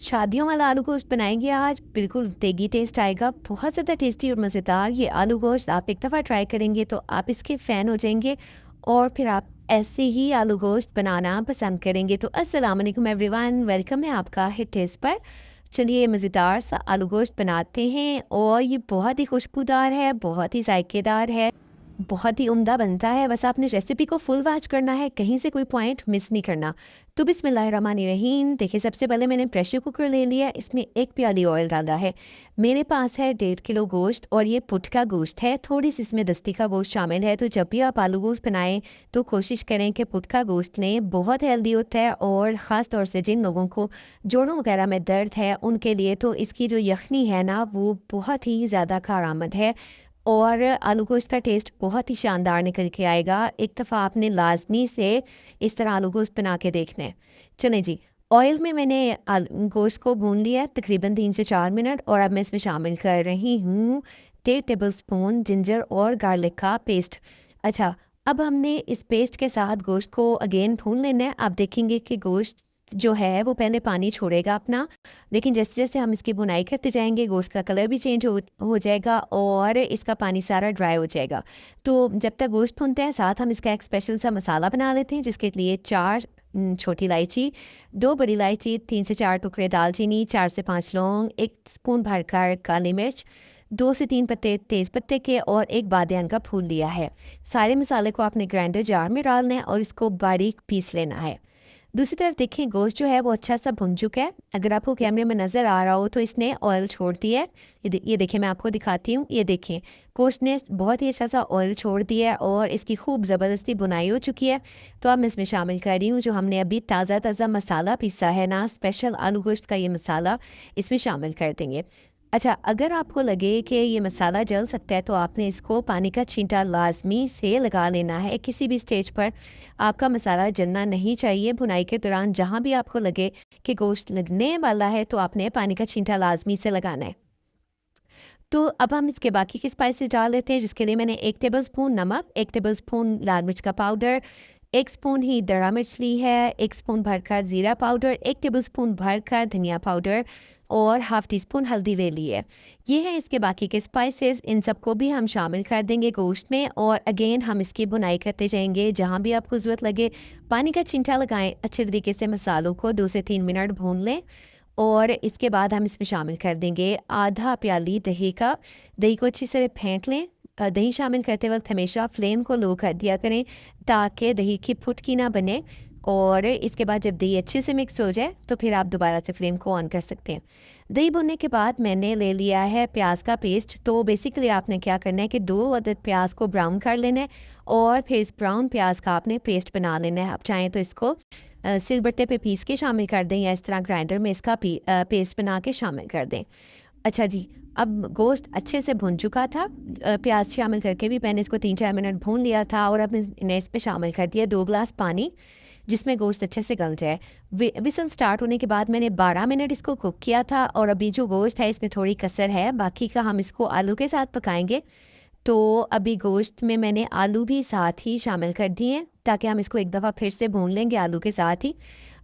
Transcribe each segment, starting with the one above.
शादियों वाला आलू गोश्त बनाएंगे आज, बिल्कुल देगी टेस्ट आएगा। बहुत ज़्यादा टेस्टी और मज़ेदार ये आलू गोश्त, आप एक दफ़ा ट्राई करेंगे तो आप इसके फ़ैन हो जाएंगे और फिर आप ऐसे ही आलू गोश्त बनाना पसंद करेंगे। तो अस्सलाम वालेकुम एवरीवन, वेलकम है आपका हिट टेस्ट पर। चलिए मज़ेदार सा आलू गोश्त बनाते हैं और ये बहुत ही खुशबूदार है, बहुत ही जायकेदार है, बहुत ही उम्दा बनता है। बस आपने रेसिपी को फुल वॉच करना है, कहीं से कोई पॉइंट मिस नहीं करना। तो बिस्मिल्लाहिर्रहमानिर्रहीम। देखिए, सबसे पहले मैंने प्रेशर कुकर ले लिया, इसमें 1 प्याली ऑयल डाला है। मेरे पास है 1.5 किलो गोश्त और ये पुट का गोश्त है, थोड़ी सी इसमें दस्ती का गोश्त शामिल है। तो जब भी आप आलू गोश्त बनाएं तो कोशिश करें कि पुट का गोश्त लें, बहुत हेल्दी होता है। और ख़ास तौर से जिन लोगों को जोड़ों वगैरह में दर्द है उनके लिए तो इसकी जो यखनी है ना, वो बहुत ही ज़्यादा कारआमद है और आलू गोश्त का टेस्ट बहुत ही शानदार निकल के आएगा। एक दफ़ा आपने लाजमी से इस तरह आलू गोश्त बना के देखना है। चलें जी, ऑयल में मैंने गोश्त को भून लिया तकरीबन 3 से 4 मिनट और अब मैं इसमें शामिल कर रही हूँ 1.5 टेबल स्पून जिंजर और गार्लिक का पेस्ट। अच्छा, अब हमने इस पेस्ट के साथ गोश्त को अगेन भून लेना है। आप देखेंगे कि गोश्त जो है वो पहले पानी छोड़ेगा अपना, लेकिन जैसे जैसे हम इसकी बुनाई करते जाएंगे गोश्त का कलर भी चेंज हो जाएगा और इसका पानी सारा ड्राई हो जाएगा। तो जब तक गोश्त भूनते हैं साथ हम इसका एक स्पेशल सा मसाला बना लेते हैं, जिसके लिए 4 छोटी इलायची, 2 बड़ी इलायची, 3 से 4 टुकड़े दालचीनी, 4 से 5 लौंग, 1 स्पून भरकर काली मिर्च, 2 से 3 पत्ते तेज़ पत्ते के और 1 बादियान का फूल लिया है। सारे मसाले को आपने ग्राइंडर जार में डालना है और इसको बारीक पीस लेना है। दूसरी तरफ देखें, गोश्त जो है वो अच्छा सा भुन चुका है। अगर आपको कैमरे में नज़र आ रहा हो तो इसने ऑयल छोड़ दिया है। ये देखें, मैं आपको दिखाती हूँ। ये देखें, गोश्त ने बहुत ही अच्छा सा ऑयल छोड़ दिया है और इसकी खूब ज़बरदस्ती बुनाई हो चुकी है। तो अब मैं इसमें शामिल कर रही हूँ जो हमने अभी ताज़ा ताज़ा मसाला पीसा है ना, स्पेशल आलू गोश्त का ये मसाला इसमें शामिल कर देंगे। अच्छा, अगर आपको लगे कि ये मसाला जल सकता है तो आपने इसको पानी का छींटा लाजमी से लगा लेना है। किसी भी स्टेज पर आपका मसाला जलना नहीं चाहिए। भुनाई के दौरान जहाँ भी आपको लगे कि गोश्त लगने वाला है तो आपने पानी का छींटा लाजमी से लगाना है। तो अब हम इसके बाकी के स्पाइसेस डाल लेते हैं, जिसके लिए मैंने 1 टेबल स्पून नमक, 1 टेबल स्पून लाल मिर्च का पाउडर, 1 स्पून ही दरा मिर्च ली है, 1 स्पून भरकर ज़ीरा पाउडर, 1 टेबल स्पून भरकर धनिया पाउडर और हाफ़ टी स्पून हल्दी ले ली है। ये है इसके बाकी के स्पाइसेस। इन सबको भी हम शामिल कर देंगे गोश्त में और अगेन हम इसकी बुनाई करते जाएंगे। जहाँ भी आपको ज़रूरत लगे पानी का छींटा लगाएं, अच्छे तरीके से मसालों को 2 से 3 मिनट भून लें और इसके बाद हम इसमें शामिल कर देंगे आधा प्याली दही का। दही को अच्छी से फेंट लें। दही शामिल करते वक्त हमेशा फ्लेम को लो कर दिया करें ताकि दही की फुटकी ना बने। और इसके बाद जब दही अच्छे से मिक्स हो जाए तो फिर आप दोबारा से फ्लेम को ऑन कर सकते हैं। दही भुनने के बाद मैंने ले लिया है प्याज का पेस्ट। तो बेसिकली आपने क्या करना है कि 2 अदद प्याज को ब्राउन कर लेना है और फिर इस ब्राउन प्याज का आपने पेस्ट बना लेना है। आप चाहें तो इसको सिलबट्टे पे पीस के शामिल कर दें या इस तरह ग्राइंडर में इसका पेस्ट बना के शामिल कर दें। अच्छा जी, अब गोश्त अच्छे से भुन चुका था। प्याज शामिल करके भी मैंने इसको 3-4 मिनट भून लिया था और अब मैंने इस पर शामिल कर दिया 2 गिलास पानी, जिसमें गोश्त अच्छे से गल जाए। विसल स्टार्ट होने के बाद मैंने 12 मिनट इसको कुक किया था और अभी जो गोश्त है इसमें थोड़ी कसर है, बाकी का हम इसको आलू के साथ पकाएंगे। तो अभी गोश्त में मैंने आलू भी साथ ही शामिल कर दिए हैं ताकि हम इसको एक दफ़ा फिर से भून लेंगे आलू के साथ ही।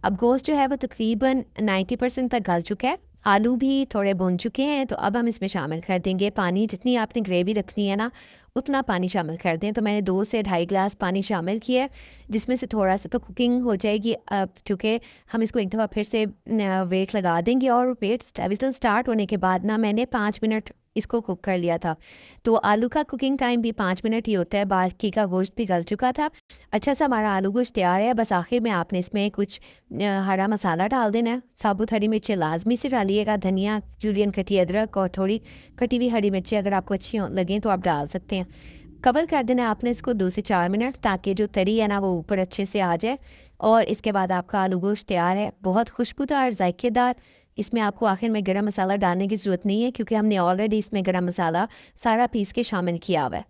अब गोश्त जो है वो तकरीबन 90% तक गल चुका है, आलू भी थोड़े भुन चुके हैं। तो अब हम इसमें शामिल कर देंगे पानी। जितनी आपने ग्रेवी रखनी है ना उतना पानी शामिल कर दें। तो मैंने 2 से ढाई गिलास पानी शामिल किया है, जिसमें से थोड़ा सा तो कुकिंग हो जाएगी अब, क्योंकि हम इसको एक दफ़ा फिर से वेट लगा देंगे। और विसल स्टार्ट होने के बाद ना मैंने 5 मिनट इसको कुक कर लिया था। तो आलू का कुकिंग टाइम भी 5 मिनट ही होता है, बाकी का गोश्त भी गल चुका था। अच्छा सा हमारा आलू गोश्त तैयार है। बस आखिर में आपने इसमें कुछ हरा मसाला डाल देना है। साबुत हरी मिर्चें लाजमी से डालिएगा, धनिया, जुलियन कटी अदरक और थोड़ी कटी हुई हरी मिर्चें अगर आपको अच्छी लगें तो आप डाल सकते हैं। कवर कर देना है आपने इसको 2 से 4 मिनट, ताकि जो तरी है ना वो ऊपर अच्छे से आ जाए। और इसके बाद आपका आलू गोश्त तैयार है, बहुत खुशबूदार, जायकेदार। इसमें आपको आखिर में गरम मसाला डालने की ज़रूरत नहीं है क्योंकि हमने ऑलरेडी इसमें गरम मसाला सारा पीस के शामिल किया हुआ है।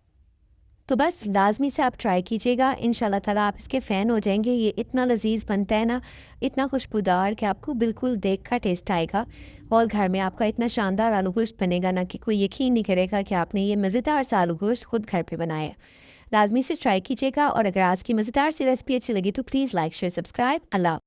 तो बस लाजमी से आप ट्राई कीजिएगा, इंशाल्लाह ताला आप इसके फ़ैन हो जाएंगे। ये इतना लजीज बनता है ना, इतना खुशबूदार कि आपको बिल्कुल देख का टेस्ट आएगा और घर में आपका इतना शानदार आलू गोश्त बनेगा ना कि कोई यकीन नहीं करेगा कि आपने ये मज़ेदार सा आलू गोश्त खुद घर पे बनाया है। लाजमी से ट्राई कीजिएगा और अगर आज की मज़ेदार सी रेसिपी अच्छी लगी तो please like share subscribe. Allah.